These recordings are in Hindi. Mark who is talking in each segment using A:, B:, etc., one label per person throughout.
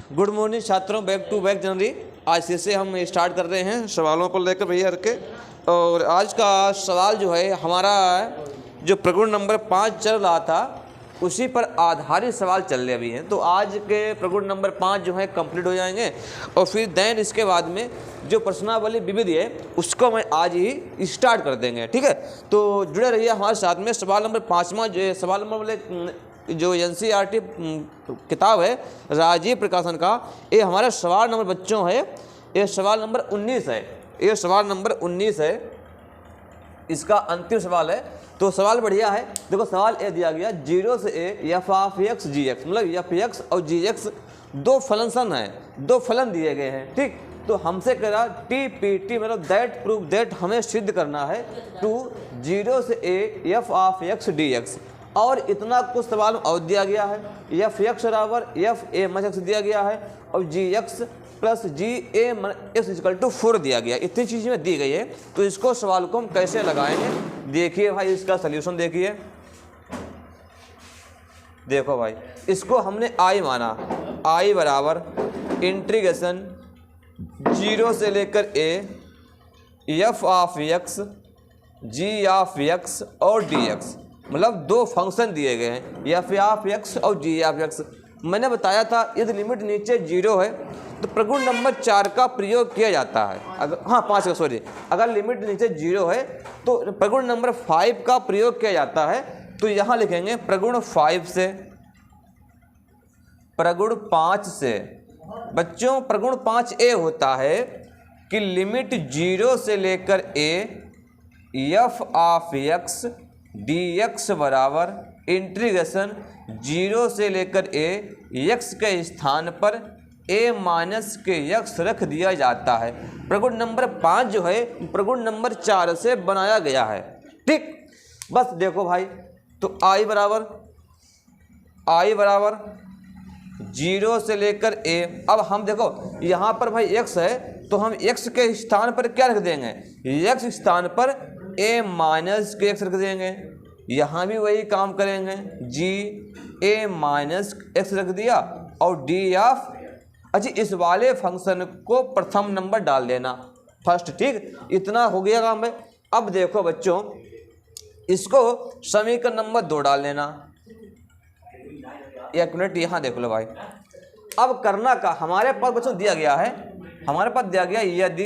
A: गुड मॉर्निंग छात्रों, बैक टू बैक जनवरी। आज से हम स्टार्ट कर रहे हैं सवालों पर लेकर भैया के। और आज का सवाल जो है हमारा जो प्रगुण नंबर 5 चल रहा था उसी पर आधारित सवाल चल रहे अभी हैं। तो आज के प्रगुण नंबर 5 जो है कंप्लीट हो जाएंगे और फिर दैन इसके बाद में जो प्रश्नावली विविध है उसको मैं आज ही स्टार्ट कर देंगे। ठीक है, तो जुड़े रहिए हमारे साथ में। सवाल नंबर 5वां जो सवाल नंबर बोले जो NCERT किताब है राजीव प्रकाशन का, ये हमारा सवाल नंबर बच्चों है, ये सवाल नंबर 19 है। ये सवाल नंबर 19 है, इसका अंतिम सवाल है। तो सवाल बढ़िया है। देखो सवाल ये दिया गया 0 से a f of x gx, मतलब f(x) और gx दो फलन हैं, दो फलन दिए गए हैं। ठीक, तो हमसे कह रहा TPT मतलब दैट प्रूफ दैट, हमें सिद्ध करना है टू 0 से a f of x dx। और इतना कुछ सवाल और दिया गया है, f(x) बराबर f(a - x) दिया गया है और gx plus g(a - x) equal to 4 दिया गया। इतनी चीज़ें दी गई है। तो इसको सवाल को हम कैसे लगाएंगे, देखिए भाई इसका सल्यूशन देखिए। देखो भाई, इसको हमने i माना, i बराबर इंटीग्रेशन 0 से लेकर a f of x g of x और dx, मतलब दो फंक्शन दिए गए हैं f ऑफ x और g ऑफ x। मैंने बताया था यदि लिमिट नीचे 0 है तो प्रगुण नंबर 4 का प्रयोग किया जाता है। अगर 5 का सॉरी, अगर लिमिट नीचे 0 है तो प्रगुण नंबर 5 का प्रयोग किया जाता है। तो यहाँ लिखेंगे प्रगुण 5 से, प्रगुण 5 से। बच्चों प्रगुण 5a होता है कि लिमिट 0 से लेकर a f of x dx बराबर इंटीग्रेशन 0 से लेकर a x के स्थान पर a माइनस के x रख दिया जाता है। प्रगुण नंबर 5 जो है प्रगुण नंबर 4 से बनाया गया है। ठीक, बस देखो भाई, तो i बराबर 0 से लेकर a। अब हम देखो यहाँ पर भाई x है तो हम x के स्थान पर क्या रख देंगे, x स्थान पर a माइनस के x रख देंगे। यहाँ भी वही काम करेंगे, g a माइनस x रख दिया और d ऑफ, अच्छा इस वाले फंक्शन को प्रथम नंबर डाल देना फर्स्ट। ठीक, इतना हो गया काम है। अब देखो बच्चों, इसको समीकरण नंबर 2 डाल देना। एक मिनट यहाँ देख लो भाई। अब करना का हमारे पास बच्चों दिया गया है, हमारे पास दिया गया यदि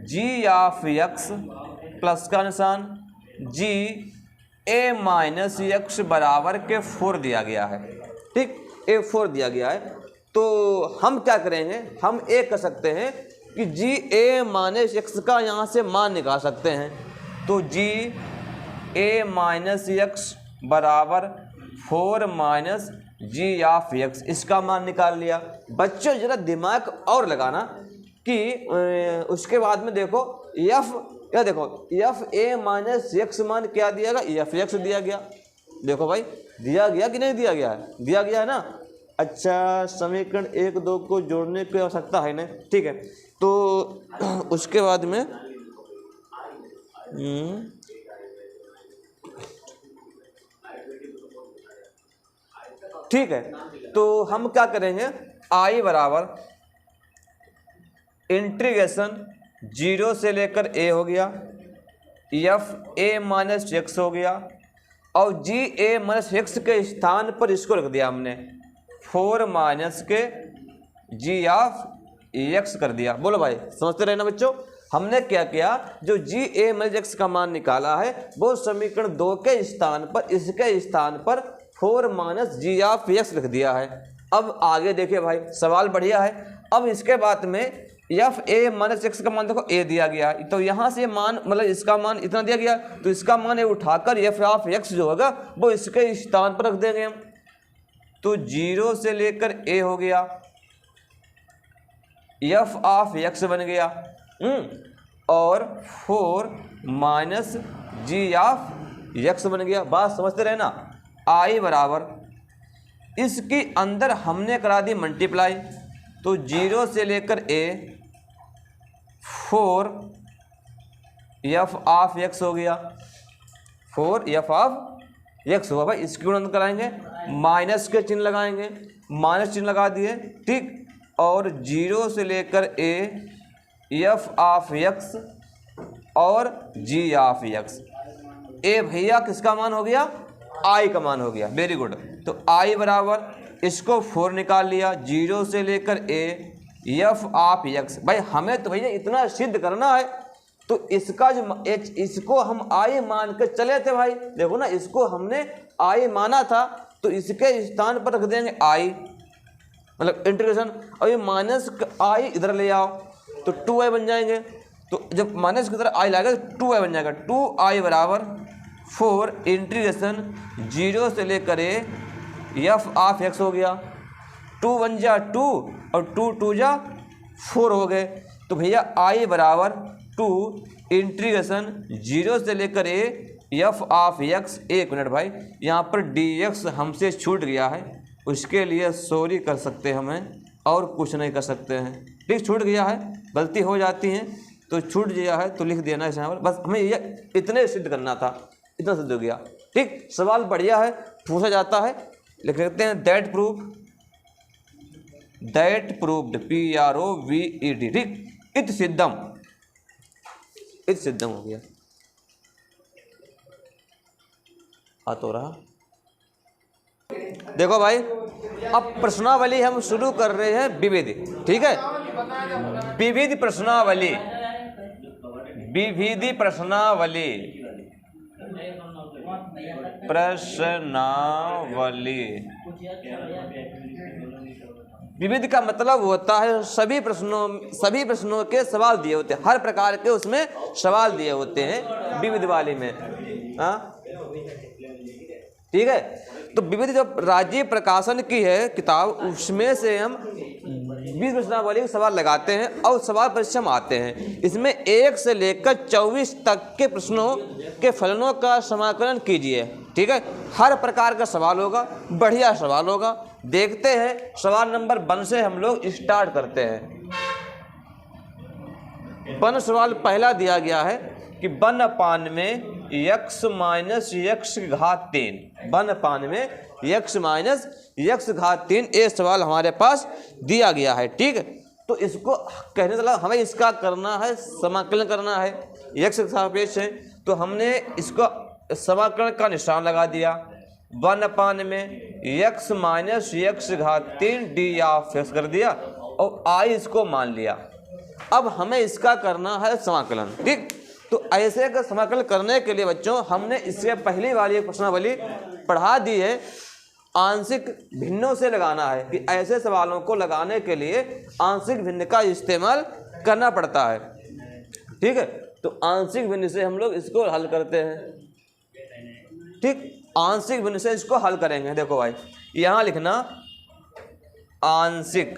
A: g ऑफ x प्लस का निशान g a माइनस x बराबर के 4 दिया गया है। ठीक, a 4 दिया गया है। तो हम क्या करेंगे, हम ये कर सकते हैं कि g a माइनस x का यहाँ से मान निकाल सकते हैं। तो g a माइनस x बराबर 4 माइनस g ऑफ x, इसका मान निकाल लिया। बच्चों जरा दिमाग और लगाना कि उसके बाद में देखो या देखो f a माइनस x मान क्या दिया गया, f x दिया गया। देखो भाई दिया गया कि नहीं दिया गया है, दिया गया है ना। अच्छा, समीकरण 1 2 को जोड़ने की आवश्यकता है ना। ठीक है, तो उसके बाद में ठीक है, तो हम क्या करेंगे, i बराबर इंटीग्रेशन 0 से लेकर a हो गया, f a माइनस x हो गया और g a माइनस x के स्थान पर इसको रख दिया हमने 4 माइनस के g ऑफ x कर दिया। बोलो भाई, समझते रहना बच्चों। हमने क्या किया, जो g a माइनस x का मान निकाला है वो समीकरण 2 के स्थान पर, इसके स्थान पर 4 माइनस g ऑफ x रख दिया है। अब आगे देखिए भाई, सवाल बढ़िया है। अब इसके बाद में f a माइनस x का मान देखो a दिया गया, तो यहाँ से मान मतलब इसका मान इतना दिया गया, तो इसका मान ये उठाकर f ऑफ x जो होगा वो इसके स्थान पर रख देंगे हम। तो 0 से लेकर a हो गया, f ऑफ x बन गया और 4 माइनस g ऑफ x बन गया। बात समझते रहना। i बराबर इसकी अंदर हमने करा दी मल्टीप्लाई, तो 0 से लेकर a 4 f ऑफ x हो गया, 4 f ऑफ एक्स हुआ भाई, इसकी गुणन कराएंगे, माइनस के चिन्ह लगाएंगे, माइनस चिन्ह लगा दिए, ठीक। और 0 से लेकर ए एफ ऑफ एक्स और जी ऑफ एक्स। ए भैया किसका मान हो गया, आई का मान हो गया, वेरी गुड। तो आई बराबर इसको 4 निकाल लिया, 0 से लेकर ए एफ ऑफ एक्स। भाई हमें तो भैया इतना सिद्ध करना है, तो इसका जो इसको हम आई मान के चले थे भाई, देखो ना, इसको हमने आई माना था, तो इसके स्थान पर रख देंगे आई, मतलब इंटीग्रेशन। और ये माइनस आई इधर ले आओ तो 2i बन जाएंगे, तो जब माइनस की तरह आई लाएगा तो 2i बन जाएगा। 2i बराबर 4 इंटीग्रेशन 0 से लेकर एफ ऑफ एक्स हो गया। 2 1 जा 2 और 2 2 जा 4 हो गए। तो भैया i बराबर 2 इंटीग्रेशन 0 से लेकर एफ ऑफ एक्स। एक मिनट भाई, यहाँ पर dx हमसे छूट गया है, उसके लिए सॉरी कर सकते हैं हमें, और कुछ नहीं कर सकते हैं, ठीक। छूट गया है, गलती हो जाती है तो छूट गया है तो लिख देना इस यहाँ पर, बस हमें ये इतने सिद्ध करना था, इतना सिद्ध हो गया, ठीक। सवाल बढ़िया है, पूछा जाता है, लिख सकते हैं दैट प्रूव्ड PROVED, ठीक। इत सिद्धम हो गया, हाँ तो रहा। देखो भाई, अब प्रश्नावली हम शुरू कर रहे हैं विविध, ठीक है। विविध प्रश्नावली, विविध प्रश्नावली, प्रश्नावली। विविध का मतलब होता है सभी प्रश्नों के सवाल दिए होते हैं, हर प्रकार के उसमें सवाल दिए होते हैं विविध वाली में, हाँ ठीक है। तो विविध जब राजीव प्रकाशन की है किताब, उसमें से हम 20 प्रश्नावली के सवाल लगाते हैं और सवाल परिचय आते हैं। इसमें 1 से लेकर 24 तक के प्रश्नों के फलनों का समाकलन कीजिए, ठीक है। हर प्रकार का सवाल होगा, बढ़िया सवाल होगा। देखते हैं, सवाल नंबर 1 से हम लोग स्टार्ट करते हैं। 1 सवाल पहला दिया गया है कि 1/, में x माइनस x घात 3, 1/, में x माइनस x घात 3, ये सवाल हमारे पास दिया गया है, ठीक है। तो इसको कहने वाला हमें इसका करना है, समाकलन करना है, x के सापेक्ष है, तो हमने इसको समाकलन का निशान लगा दिया। 1/, में x माइनस x घात 3 d ऑफ x कर दिया और i इसको मान लिया। अब हमें इसका करना है समाकलन, ठीक। तो ऐसे का समाकलन करने के लिए बच्चों हमने इससे पहली वाली एक प्रश्नावली पढ़ा दी है, आंशिक भिन्नों से लगाना है, कि ऐसे सवालों को लगाने के लिए आंशिक भिन्न का इस्तेमाल करना पड़ता है, ठीक है। तो आंशिक भिन्न से हम लोग इसको हल करते हैं, ठीक। आंशिक भिन्न से इसको हल करेंगे। देखो भाई, यहाँ लिखना आंशिक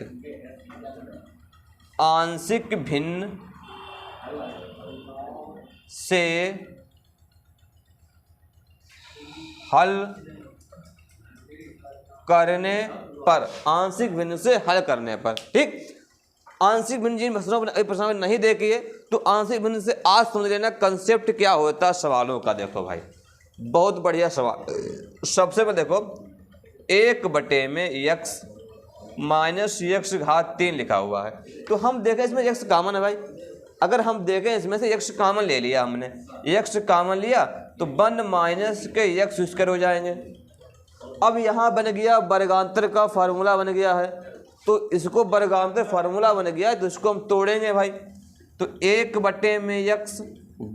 A: भिन्न से हल करने पर, आंशिक भिन्न से हल करने पर, ठीक। आंशिक भिन्न जिन प्रश्नों में नहीं देखिए तो आंशिक भिन्न से आज समझ लेना कंसेप्ट क्या होता है सवालों का। देखो भाई, बहुत बढ़िया सवाल। सबसे पहले देखो, 1/, में x माइनस x घात 3 लिखा हुआ है, तो हम देखें इसमें x कॉमन है भाई। अगर हम देखें इसमें से x कॉमन ले लिया हमने, x कॉमन लिया तो 1 माइनस के x स्क्वायर हो जाएंगे। अब यहाँ बन गया वर्गांतर का फार्मूला बन गया है, तो इसको वर्गांतर फार्मूला बन गया है, तो इसको हम तोड़ेंगे भाई। तो 1/, में x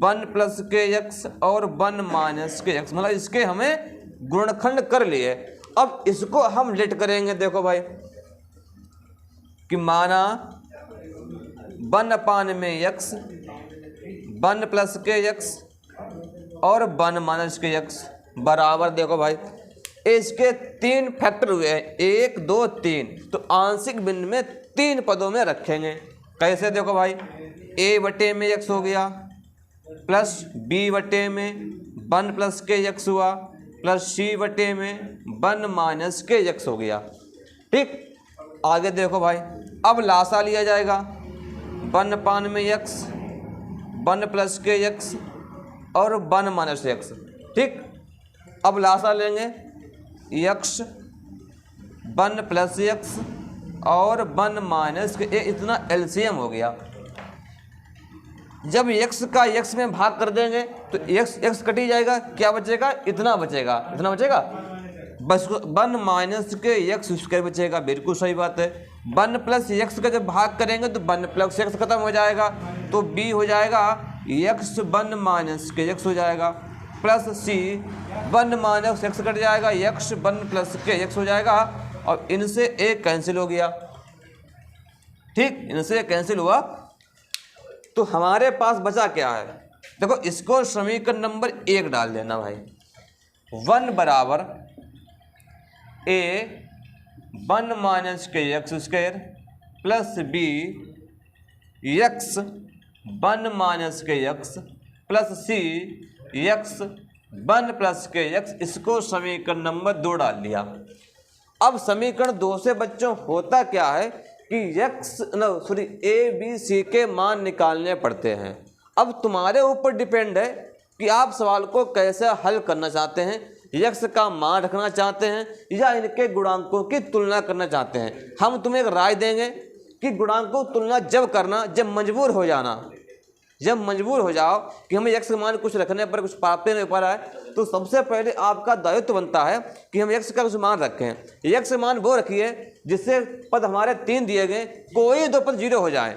A: 1 प्लस के x और 1 माइनस के x, मतलब इसके हमें गुणनखंड कर लिए। अब इसको हम लेट करेंगे। देखो भाई कि माना 1/, में x 1 प्लस के x और 1 माइनस के x बराबर, देखो भाई इसके 3 फैक्टर हुए हैं, 1 2 3, तो आंशिक भिन्न में 3 पदों में रखेंगे। कैसे? देखो भाई, a/, में x हो गया प्लस b/, में 1 प्लस के x हुआ प्लस c/, में 1 माइनस के x हो गया। ठीक, आगे देखो भाई, अब लासा लिया जाएगा। 1/, में x 1 प्लस के x और 1 माइनस x। ठीक, अब लासा लेंगे x 1 प्लस x और 1 माइनस के, इतना एलसीएम हो गया। जब x का x में भाग कर देंगे तो x कटी जाएगा, क्या बचेगा, इतना बचेगा, इतना बचेगा बस। 1 माइनस के x स्क्वायर बचेगा, बिल्कुल सही बात है। 1 प्लस x का जब भाग करेंगे तो 1 प्लस x खत्म हो जाएगा, तो b हो जाएगा x 1 माइनस के x हो जाएगा, plus c 1 minus x cut जाएगा, x 1 प्लस के x हो जाएगा, और इनसे एक कैंसिल हो गया। ठीक, इनसे एक कैंसिल हुआ, तो हमारे पास बचा क्या है, देखो इसको समीकरण नंबर 1 डाल देना भाई। 1 बराबर a 1 माइनस के x square plus b x 1 minus के x plus c x 1 plus के x, इसको समीकरण नंबर 2 डाल दिया। अब समीकरण 2 से बच्चों होता क्या है कि ए बी सी के मान निकालने पड़ते हैं। अब तुम्हारे ऊपर डिपेंड है कि आप सवाल को कैसे हल करना चाहते हैं, x का मान रखना चाहते हैं या इनके गुणांकों की तुलना करना चाहते हैं। हम तुम्हें एक राय देंगे कि गुणांकों की तुलना जब करना, जब मजबूर हो जाना, जब मजबूर हो जाओ कि हमें x का मान कुछ रखने पर कुछ प्राप्त नहीं हो पा रहा है, तो सबसे पहले आपका दायित्व बनता है कि हम x का कुछ मान रखें। x मान वो रखिए जिससे पद हमारे 3 दिए गए, कोई दो पद 0 हो जाए,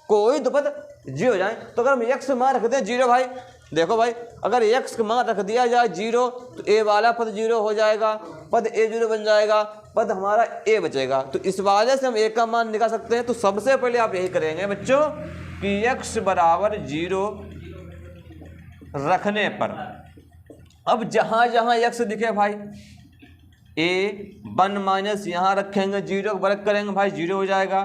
A: कोई दो पद 0 हो जाए। तो अगर हम x मान रखते हैं 0 भाई, देखो भाई अगर x का मान रख दिया जाए 0 तो a वाला पद 0 हो जाएगा, पद a0 बन जाएगा, पद हमारा a बचेगा। तो इस वजह से हम a का मान निकाल सकते हैं। तो सबसे पहले आप यही करेंगे बच्चों कि x बराबर 0 रखने पर, अब जहाँ जहाँ x दिखे भाई a 1 माइनस यहाँ रखेंगे 0 वर्ग करेंगे भाई 0 हो जाएगा,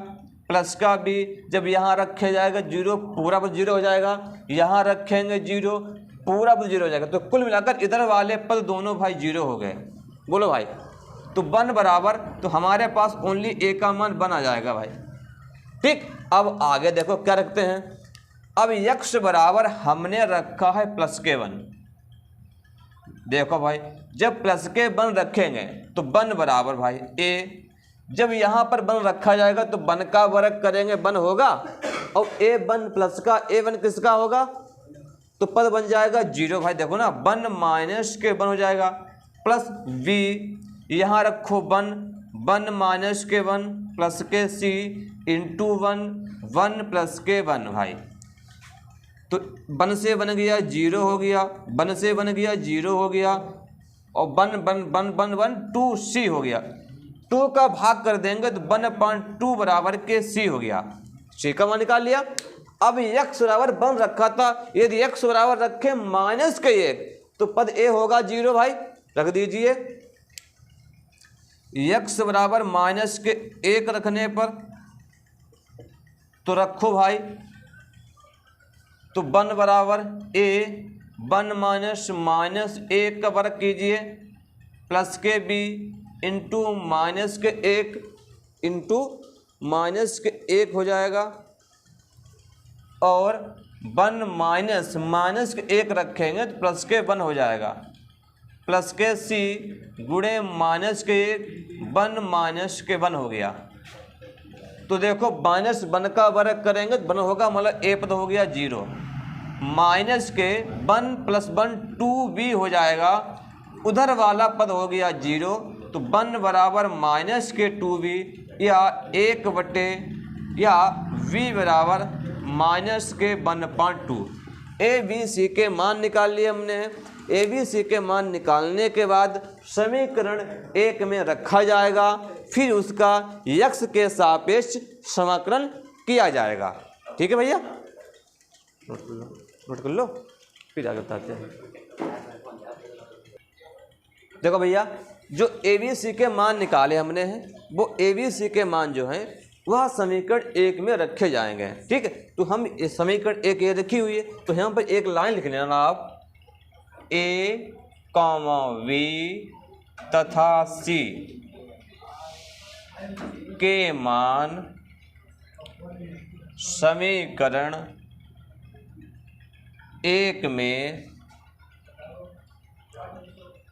A: प्लस का b जब यहाँ रखे जाएगा 0 पूरा पद 0 हो जाएगा, यहाँ रखेंगे 0 पूरा पद 0 हो जाएगा। तो कुल मिलाकर इधर वाले पद दोनों भाई 0 हो गए। बोलो भाई, तो 1 बराबर, तो हमारे पास ओनली a का मान 1 आ जाएगा भाई। ठीक, अब आगे देखो क्या रखते हैं। अब x बराबर हमने रखा है प्लस के 1। देखो भाई जब प्लस के 1 रखेंगे तो 1 बराबर भाई a, जब यहाँ पर 1 रखा जाएगा तो 1 का वर्ग करेंगे 1 होगा, और a1 प्लस का a1 किसका होगा, तो पद बन जाएगा 0 भाई। देखो ना 1 माइनस के 1 हो जाएगा, प्लस v यहाँ रखो 1 माइनस के 1 प्लस के c इंटू 1 प्लस के 1 भाई। तो 1 से बन गया 0 हो गया, 1 से बन गया 0 हो गया, और 1 2c हो गया। 2 का भाग कर देंगे तो 1/2 बराबर के c हो गया, c का मान निकाल लिया। अब x बराबर 1 रखा था, यदि x बराबर रखे माइनस के 1 तो पद a होगा 0 भाई, रख दीजिए। x बराबर माइनस के 1 रखने पर तो रखो भाई, तो 1 बराबर a 1 माइनस 1 का वर्ग कीजिए, प्लस के b into minus K 1 into minus K 1 हो जाएगा, और 1 माइनस के 1 रखेंगे तो प्लस के 1 हो जाएगा, प्लस के c गुणे माइनस के 1 माइनस के 1 हो गया। तो देखो -1 का वर्ग करेंगे तो 1 होगा, मतलब a पद हो गया 0, माइनस के 1 प्लस 1 2b हो जाएगा, उधर वाला पद हो गया 0। तो 1 बराबर माइनस के 2b या 1 बटे या v बराबर माइनस के 1/2। a b c के मान निकाल लिए हमने। a b c के मान निकालने के बाद समीकरण 1 में रखा जाएगा, फिर उसका x के सापेक्ष समाकलन किया जाएगा। ठीक है भैया, नोट कर लो, फिर आगे बताते हैं। देखो भैया जो a b c के मान निकाले हमने हैं, वो a b c के मान जो हैं वह समीकरण 1 में रखे जाएंगे। ठीक है, तो हम इस समीकरण 1 ये रखी हुई है, तो यहाँ पर एक लाइन लिख लेना आप, a, v तथा c के मान समीकरण 1 में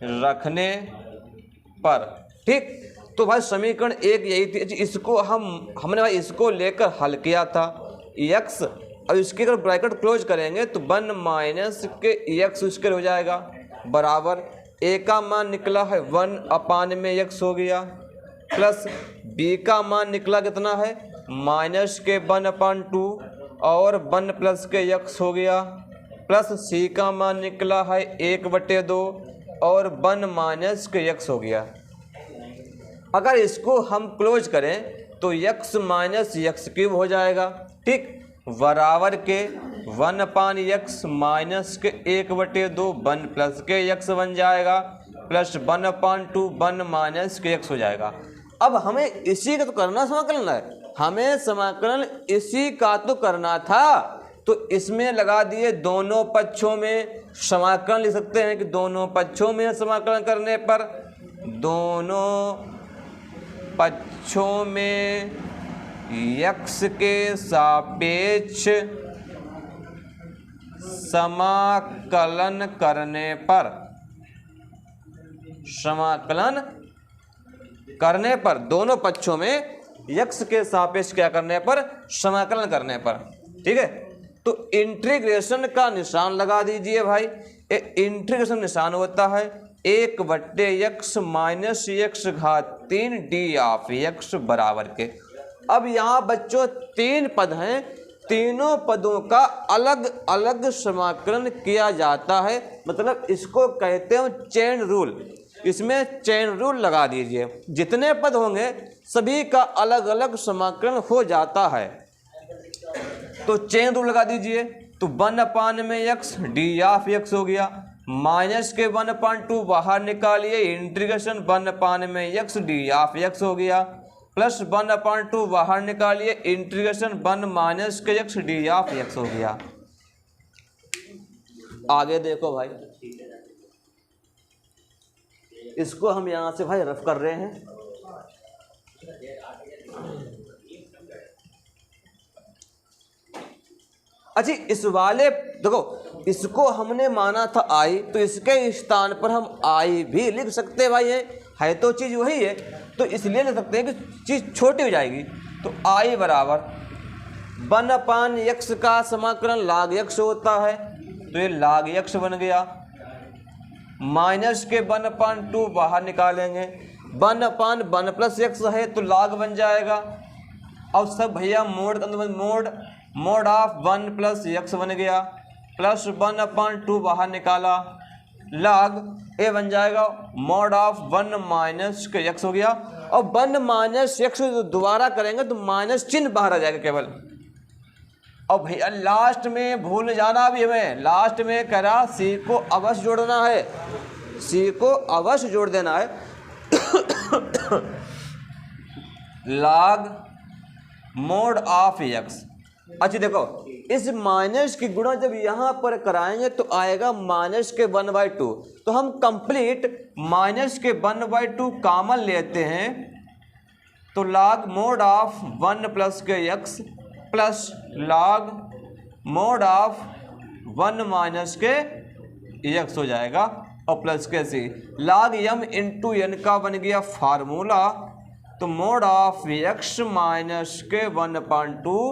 A: रखने पर। ठीक, तो भाई समीकरण एक यही थी। इसको हमने भाई इसको लेकर हल किया था x, और इसके अगर ब्रैकेट क्लोज करेंगे तो 1 माइनस के x स्क्वायर हो जाएगा बराबर a का मान निकला है 1 में x हो गया, प्लस b का मान निकला कितना है माइनस के 1/2 और 1 प्लस के x हो गया, प्लस c का मान निकला है 1/2 और 1 माइनस के x हो गया। अगर इसको हम क्लोज करें तो x माइनस एक्स क्यूब हो जाएगा। ठीक, बराबर के 1/x माइनस के 1/2 1 प्लस के x बन जाएगा, प्लस 1/2 1 माइनस के x हो जाएगा। अब हमें इसी का तो करना समाकलन है, हमें समाकलन इसी का तो करना था, तो इसमें लगा दिए दोनों पक्षों में समाकलन लिख सकते हैं कि दोनों पक्षों में समाकलन करने पर दोनों पक्षों में x के सापेक्ष समाकलन करने पर दोनों पक्षों में x के सापेक्ष क्या करने पर समाकलन करने पर। ठीक है, तो इंटीग्रेशन का निशान लगा दीजिए भाई। इंटीग्रेशन निशान होता है 1/x माइनस x⁻³ d(x) बराबर के। अब यहाँ बच्चों 3 पद हैं, तीनों पदों का अलग अलग समाकलन किया जाता है, मतलब इसको कहते हैं चेन रूल। इसमें चेन रूल लगा दीजिए, जितने पद होंगे सभी का अलग अलग समाकलन हो जाता है। तो चेन रूल लगा दीजिए, तो 1 में x d(x) हो गया, माइनस के 1/2 बाहर निकालिए, इंटीग्रेशन 1 में x d(x) हो गया, प्लस 1/2 बाहर निकालिए, इंटीग्रेशन 1 माइनस के x d(x) हो गया। आगे देखो भाई, इसको हम यहाँ से भाई रफ कर रहे हैं। अच्छा, इस वाले देखो, इसको हमने माना था i, तो इसके स्थान पर हम i भी लिख सकते हैं भाई। है तो चीज़ वही है, तो इसलिए लिख सकते हैं कि चीज़ छोटी हो जाएगी। तो i बराबर 1/x का समाकलन log x होता है, तो ये log x बन गया, माइनस के 1/2 बाहर निकालेंगे, 1/1 प्लस x है तो log बन जाएगा। अब सब भैया मोड ऑफ 1 प्लस x बन गया, प्लस 1/2 बाहर निकाला, log a बन जाएगा, मोड ऑफ 1 माइनस के x हो गया। और 1 माइनस x दोबारा करेंगे तो माइनस चिन्ह बाहर आ जाएगा केवल। और भैया लास्ट में भूल जाना भी हमें, लास्ट में कह रहा c को अवश्य जोड़ना है, c को अवश्य जोड़ देना है। log mode of x। अच्छा देखो, इस माइनस की गुणा जब यहाँ पर कराएंगे तो आएगा माइनस के 1/2, तो हम कंप्लीट माइनस के 1/2 कॉमन लेते हैं, तो log मोड ऑफ 1 प्लस के x plus log mode of 1 minus के x हो जाएगा, और प्लस के c log m into n का बन गया फार्मूला, तो मोड ऑफ x माइनस के 1/2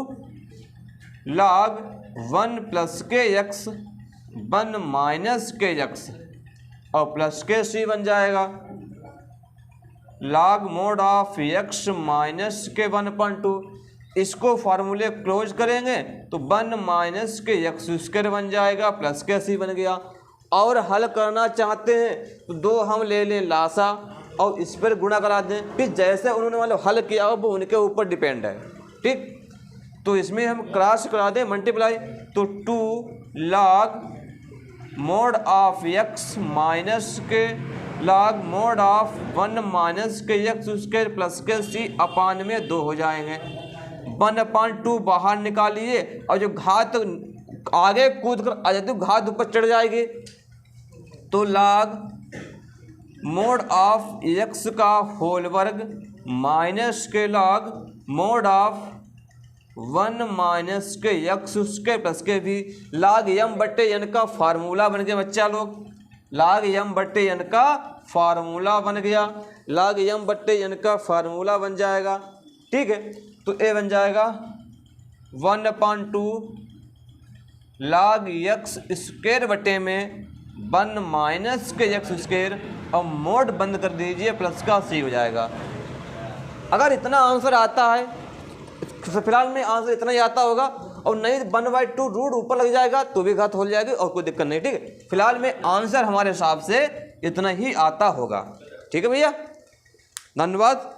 A: log 1 प्लस के x 1 माइनस के x और प्लस के c बन जाएगा। log mode of x minus के 1/2, इसको फार्मूले क्लोज करेंगे तो 1 माइनस के x स्क्वायर बन जाएगा, प्लस के c बन गया। और हल करना चाहते हैं तो 2 हम ले लें लासा और इस पर गुणा करा दें, फिर जैसे उन्होंने मतलब हल किया वो उनके ऊपर डिपेंड है। ठीक, तो इसमें हम क्रॉस करा दें मल्टीप्लाई, तो 2 log mode of x minus के log मोड ऑफ 1 माइनस के x स्क्वायर प्लस के c अपान में 2 हो जाएंगे। 1/2 बाहर निकालिए और जो घात आगे कूद कर आ जाती है घात ऊपर चढ़ जाएगी, तो log मोड ऑफ x का होल वर्ग माइनस के log मोड ऑफ 1 माइनस के x स्क्वायर प्लस के भी log m/n का फार्मूला बन गया बच्चा लोग। log m बट्टे n का फार्मूला बन गया, log m बट्टे n का फार्मूला बन जाएगा। ठीक है, तो a बन जाएगा 1/2 log x स्क्वायर बटे में 1 माइनस के एक्स स्क्वायर, और मोड बंद कर दीजिए, प्लस का c हो जाएगा। अगर इतना आंसर आता है, फिलहाल में आंसर इतना ही आता होगा, और नहीं 1/2 रूट ऊपर लग जाएगा तो भी घात हो जाएगी और कोई दिक्कत नहीं। ठीक है, फिलहाल में आंसर हमारे हिसाब से इतना ही आता होगा। ठीक है भैया, धन्यवाद।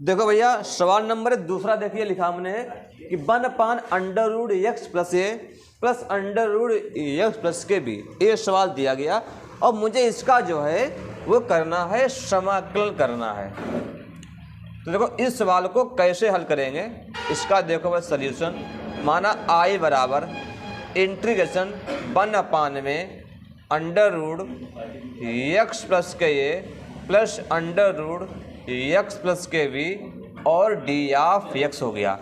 A: देखो भैया सवाल नंबर दूसरा देखिए, लिखा हमने कि 1/√x प्लस ए प्लस √x प्लस के बी, ये सवाल दिया गया और मुझे इसका जो है वो करना है, समाकलन करना है। तो देखो इस सवाल को कैसे हल करेंगे, इसका देखो बस सॉल्यूशन। माना i बराबर इंटीग्रेशन 1/√x प्लस के ए प्लस √x प्लस के बी और d(x) हो गया।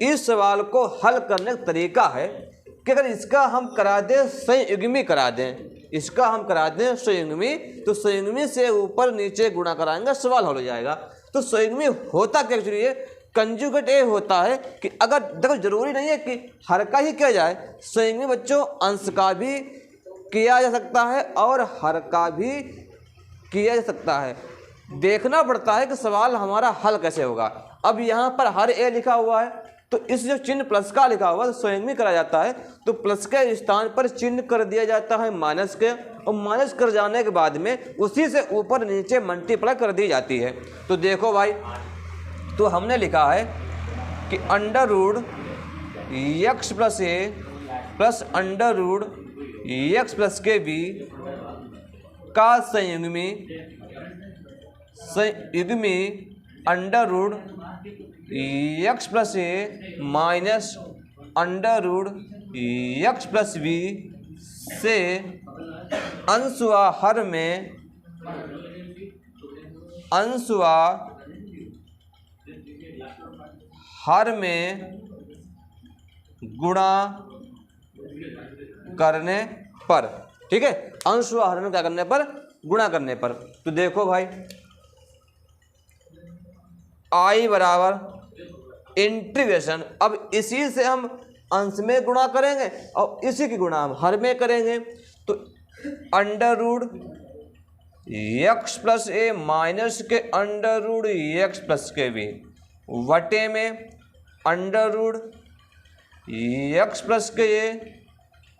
A: इस सवाल को हल करने का तरीका है कि अगर इसका हम करा दें संयुग्मी करा दें, इसका हम करा दें संयुग्मी, तो संयुग्मी से ऊपर नीचे गुणा कराएंगे, सवाल हल हो जाएगा। तो संयुग्मी होता क्या एक्चुअली है, कंजुगेट ये होता है कि अगर देखो जरूरी नहीं है कि हर का ही किया जाए, संयुग्मी बच्चों अंश का भी किया जा सकता है और हर का भी किया जा सकता है। देखना पड़ता है कि सवाल हमारा हल कैसे होगा। अब यहाँ पर हर ए लिखा हुआ है, तो इस जो चिन्ह प्लस का लिखा हुआ है तो संयुग्मी करा जाता है, तो प्लस के स्थान पर चिन्ह कर दिया जाता है माइनस के, और माइनस कर जाने के बाद में उसी से ऊपर नीचे मल्टीप्लाई कर दी जाती है। तो देखो भाई, तो हमने लिखा है कि √x प्लस ए प्लस √x प्लस के बी का संयुग्मी √x प्लस ए माइनस √x प्लस बी से अंशवा हर में गुणा करने पर। ठीक है, अंश व हर में क्या करने पर, गुणा करने पर। तो देखो भाई i बराबर इंटीग्रेशन, अब इसी से हम अंश में गुणा करेंगे और इसी की गुणा हम हर में करेंगे, तो √x प्लस ए माइनस के √x प्लस के बी वटे में √x प्लस के ए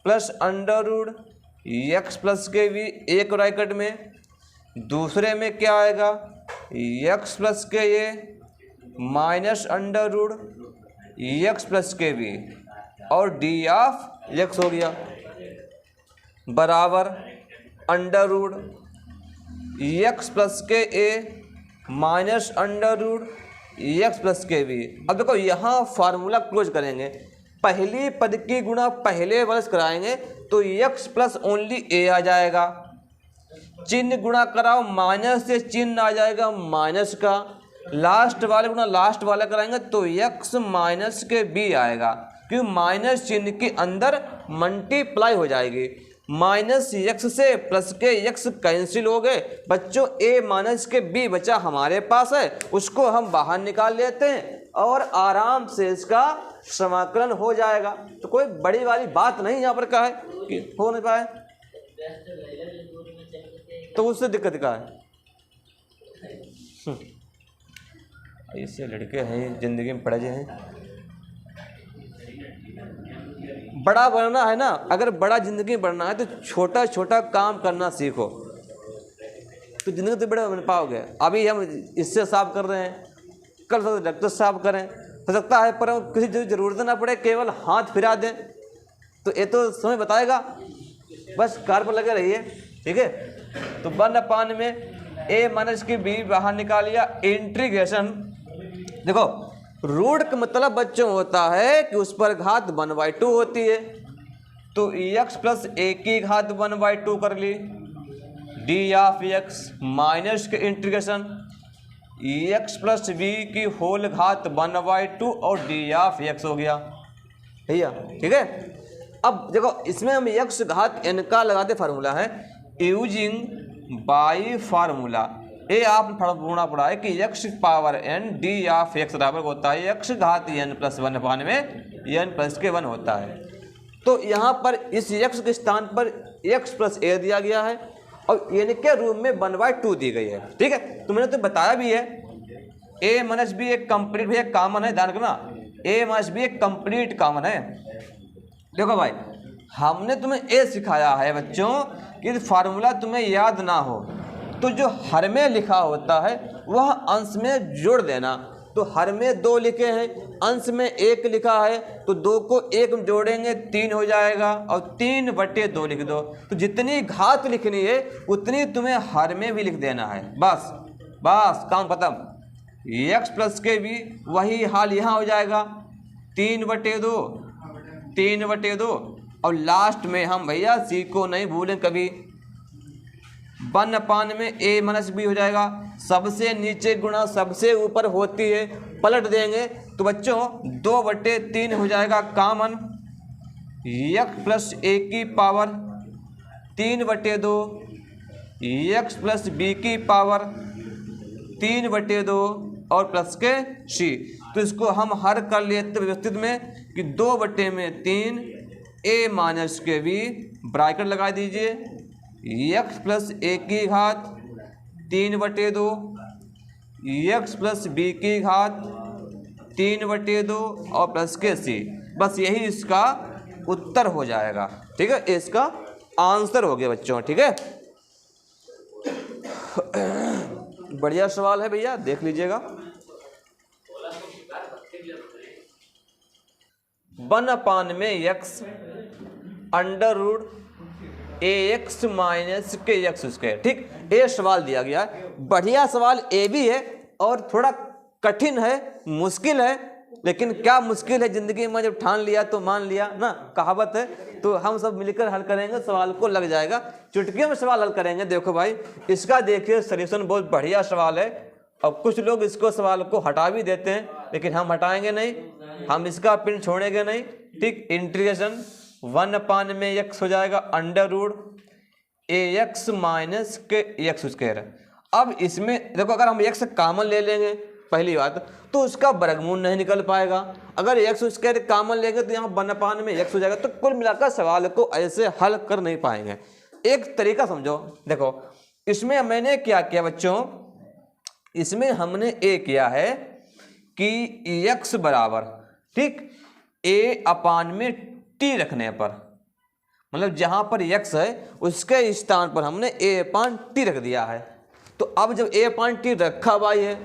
A: प्लस √x प्लस के बी, एक ब्रैकेट में, दूसरे में क्या आएगा x प्लस के ए माइनस √x प्लस के बी और d(x) हो गया बराबर √x प्लस के ए माइनस √x प्लस के बी। अब देखो यहाँ फार्मूला क्लोज करेंगे, पहली पद की गुणा पहले वर्ष कराएंगे तो x प्लस ओनली a आ जाएगा, चिन्ह गुणा कराओ माइनस से चिन्ह आ जाएगा माइनस का, लास्ट वाले गुणा लास्ट वाले कराएंगे तो x माइनस के b आएगा, क्योंकि माइनस चिन्ह के अंदर मल्टीप्लाई हो जाएगी। माइनस x से प्लस के x कैंसिल हो गए बच्चों, a माइनस के b बचा हमारे पास है, उसको हम बाहर निकाल लेते हैं और आराम से इसका समाकलन हो जाएगा। तो कोई बड़ी वाली बात नहीं यहाँ पर क्या है कि हो नहीं पाए, तो उससे दिक्कत क्या है। ऐसे लड़के हैं जिंदगी में पड़े हैं, बड़ा बनना है ना, अगर बड़ा जिंदगी में बढ़ना है तो छोटा छोटा काम करना सीखो, तो जिंदगी तो बड़े बन पाओगे। अभी हम इससे साफ कर रहे हैं, कल से डॉक्टर साफ करें, हो सकता है पर किसी जरूरत ना पड़े, केवल हाथ फिरा दें, तो ये तो समय बताएगा। बस कार पर लगे रहिए। ठीक है, तो 1/, में a माइनस की b बाहर निकाल लिया, इंटीग्रेशन। देखो रूट का मतलब बच्चों होता है कि उस पर घात 1/2 होती है, तो x प्लस a की घात 1/2 कर ली, d(x) माइनस के इंटीग्रेशन x प्लस b की होल घात 1/2 और d(x) हो गया भैया। ठीक है, अब देखो इसमें हम x घात n का लगाते फार्मूला है यूजिंग बाई फार्मूला। ये आपने फार्मूला पढ़ा है कि x power n D of x बराबर होता है x घात n प्लस 1 अपान में n प्लस के 1 होता है। तो यहाँ पर इस x के स्थान पर x प्लस a दिया गया है और n के रूप में 1/2 दी गई है। ठीक है, तो मैंने तो बताया भी है a माइनस बी एक कंप्लीट भैया कॉमन है, ध्यान रखना a माइनस बी एक कंप्लीट कॉमन है। देखो भाई हमने तुम्हें ए सिखाया है बच्चों कि फार्मूला तुम्हें याद ना हो तो जो हर में लिखा होता है वह अंश में जोड़ देना। तो हर में 2 लिखे हैं, अंश में 1 लिखा है तो 2 को 1 में जोड़ेंगे 3 हो जाएगा और 3/2 लिख दो। तो जितनी घात लिखनी है उतनी तुम्हें हर में भी लिख देना है। बस काम खत्म। x प्लस के भी वही हाल यहाँ हो जाएगा 3/2 और लास्ट में हम भैया c को नहीं भूलें कभी 1 अपान में a माइनस बी हो जाएगा। सबसे नीचे गुणा सबसे ऊपर होती है, पलट देंगे तो बच्चों 2/3 हो जाएगा कॉमन। x प्लस a की पावर 3/2 x प्लस b की पावर 3/2 और प्लस के c। तो इसको हम हर कर लेते व्यवस्थित में कि 2/3 a माइनस के b ब्रैकेट लगा दीजिए x प्लस a की घात 3/2 x प्लस b की घात 3/2 और प्लस के c। बस यही इसका उत्तर हो जाएगा। ठीक है, इसका आंसर हो गया बच्चों। ठीक है, बढ़िया सवाल है भैया, देख लीजिएगा। 1 अपान में x under root ax minus के एक्स स्क्वायर। ठीक, ये सवाल दिया गया है, बढ़िया सवाल ए भी है और थोड़ा कठिन है, मुश्किल है, लेकिन क्या मुश्किल है जिंदगी में जब ठान लिया तो मान लिया ना, कहावत है। तो हम सब मिलकर हल करेंगे, सवाल को लग जाएगा, चुटकियों में सवाल हल करेंगे। देखो भाई इसका देखिए सॉल्यूशन बहुत बढ़िया सवाल है और कुछ लोग इसको सवाल को हटा भी देते हैं, लेकिन हम हटाएंगे नहीं, हम इसका पिन छोड़ेंगे नहीं। ठीक, इंटीग्रेशन 1 अपान में x हो जाएगा अंडर रूट ax माइनस के एक्स स्क्वायर। अब इसमें देखो अगर हम x कॉमन ले लेंगे पहली बात तो उसका वर्गमूल नहीं निकल पाएगा। अगर एक्स स्क्वायर कॉमन लेंगे तो यहाँ 1 अपान में x हो जाएगा। तो कुल मिलाकर सवाल को ऐसे हल कर नहीं पाएंगे। एक तरीका समझो, देखो इसमें मैंने क्या किया बच्चों, इसमें हमने a किया है कि x बराबर ठीक a अपान में t रखने पर, मतलब जहां पर x है उसके स्थान पर हमने a अपान t रख दिया है। तो अब जब a अपान t रखा हुआ है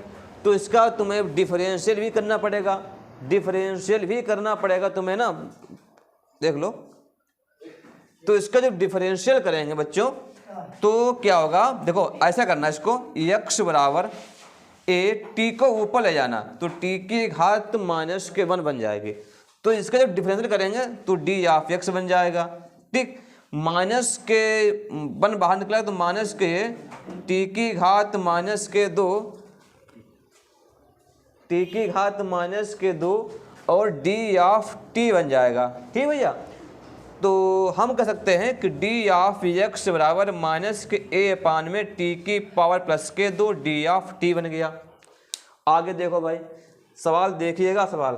A: तो इसका तुम्हें डिफरेंशियल भी करना पड़ेगा, तुम्हें ना, देख लो। तो इसका जब डिफरेंशियल करेंगे बच्चों तो क्या होगा, देखो ऐसा करना इसको, x बराबर a t को ऊपर ले जाना तो t की घात माइनस के 1 बन जाएगी। तो इसका जब डिफरेंशियल करेंगे तो d ऑफ x बन जाएगा। ठीक, माइनस के 1 बाहर निकला तो माइनस के t की घात माइनस के 2 और d ऑफ t बन जाएगा। ठीक भैया, तो हम कह सकते हैं कि d ऑफ x बराबर माइनस के a अपान में t की पावर प्लस के 2 d ऑफ t बन गया। आगे देखो भाई सवाल देखिएगा, सवाल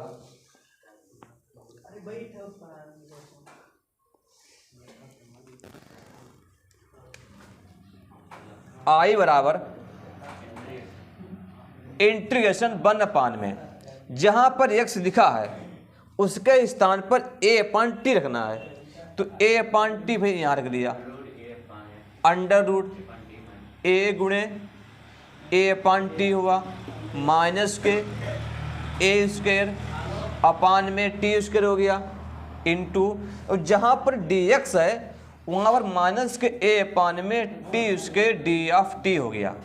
A: i बराबर इंटीग्रेशन 1 अपान में जहां पर x लिखा है उसके स्थान पर a अपान t रखना है। तो a अपान t भाई यहां रख दिया, अंडर रूट a गुणे a अपान t हुआ माइनस के a स्क्वायर अपान में t स्क्वायर हो गया इंटू, और जहां पर dx है वहां पर माइनस के a अपान में t square d of t हो गया।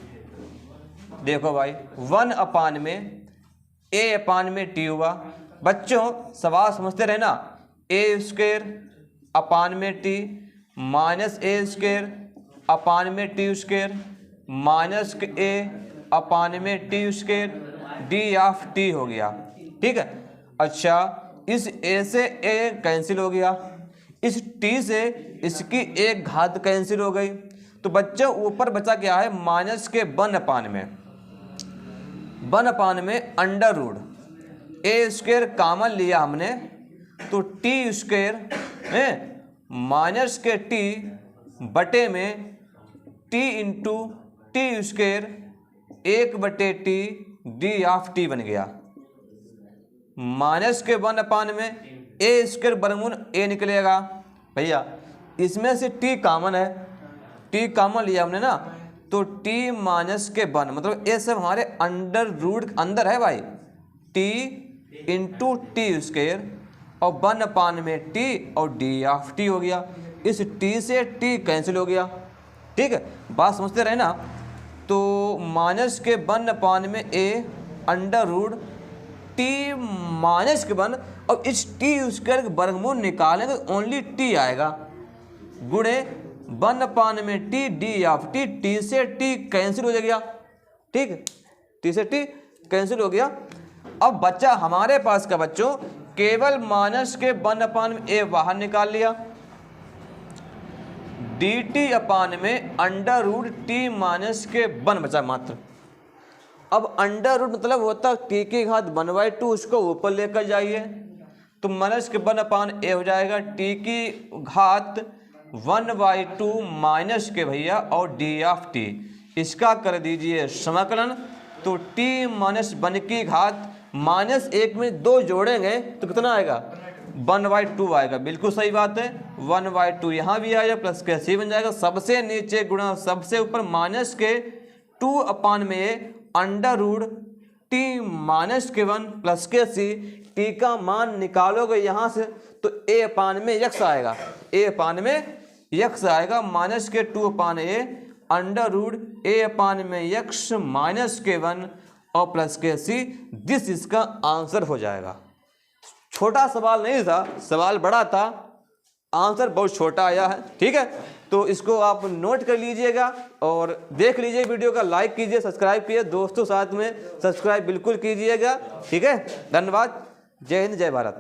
A: देखो भाई 1 अपान में a अपान में t हुआ। बच्चों सवाल समझते रहना, a स्क्वायर अपान में t minus a square upon में t स्क्वायर माइनस के a अपान में t square d of t हो गया। ठीक है, अच्छा इस a से a कैंसिल हो गया, इस टी से इसकी एक घात कैंसिल हो गई, तो बच्चों ऊपर बचा क्या है, माइनस के 1/में अंडर रूट ए स्क्वायर कॉमन लिया हमने, तो टी स्क्वायर में माइनस के टी बटे में T into T square 1/t D of T बन गया। माइनस के 1/में ए स्क्वायर वर्गमूल ए निकलेगा भैया, इसमें से टी कॉमन है, टी कॉमन लिया हमने ना, तो टी माइनस के 1 मतलब ये सब हमारे अंडर रूट अंदर है भाई, टी इंटू टी स्क्वायर और 1/में टी और डी ऑफ टी हो गया। इस टी से टी कैंसिल हो गया, ठीक है, बात समझते रहे ना। तो माइनस के 1/में A under root T minus K 1 और इस टी स्क्वायर के वर्गमूल निकालेंगे तो ओनली टी आएगा, गुणे 1/में T D of T, T से टी कैंसिल हो गया, ठीक है, टी से टी कैंसिल हो गया। अब बच्चा हमारे पास का बच्चों केवल माइनस के 1/में ए बाहर निकाल लिया, डी टी अपान में under root T minus K 1 बचा मात्र। अब अंडर रूट मतलब होता टी की घात 1/2, उसको ऊपर लेकर जाइए तो माइनस के 1/a हो जाएगा, टी की घात 1/2 माइनस के भैया और डी ऑफ टी, इसका कर दीजिए समाकलन, तो टी माइनस 1 की घात -1 में 2 जोड़ेंगे तो कितना आएगा, 1/2 आएगा। बिल्कुल सही बात है, 1/2 यहाँ भी आएगा, प्लस के सी बन जाएगा, सबसे नीचे गुणा सबसे ऊपर माइनस के 2/में under root T minus K 1 plus के सी, टी का मान निकालोगे यहाँ से तो a/में x आएगा, a/में x आएगा, minus K 2/a under root a/में x माइनस के 1 और प्लस के सी, दिस इसका आंसर हो जाएगा। छोटा सवाल नहीं था, सवाल बड़ा था, आंसर बहुत छोटा आया है, ठीक है। तो इसको आप नोट कर लीजिएगा और देख लीजिए, वीडियो का लाइक कीजिए, सब्सक्राइब कीजिए, दोस्तों साथ में सब्सक्राइब बिल्कुल कीजिएगा, ठीक है। धन्यवाद, जय हिंद, जय भारत।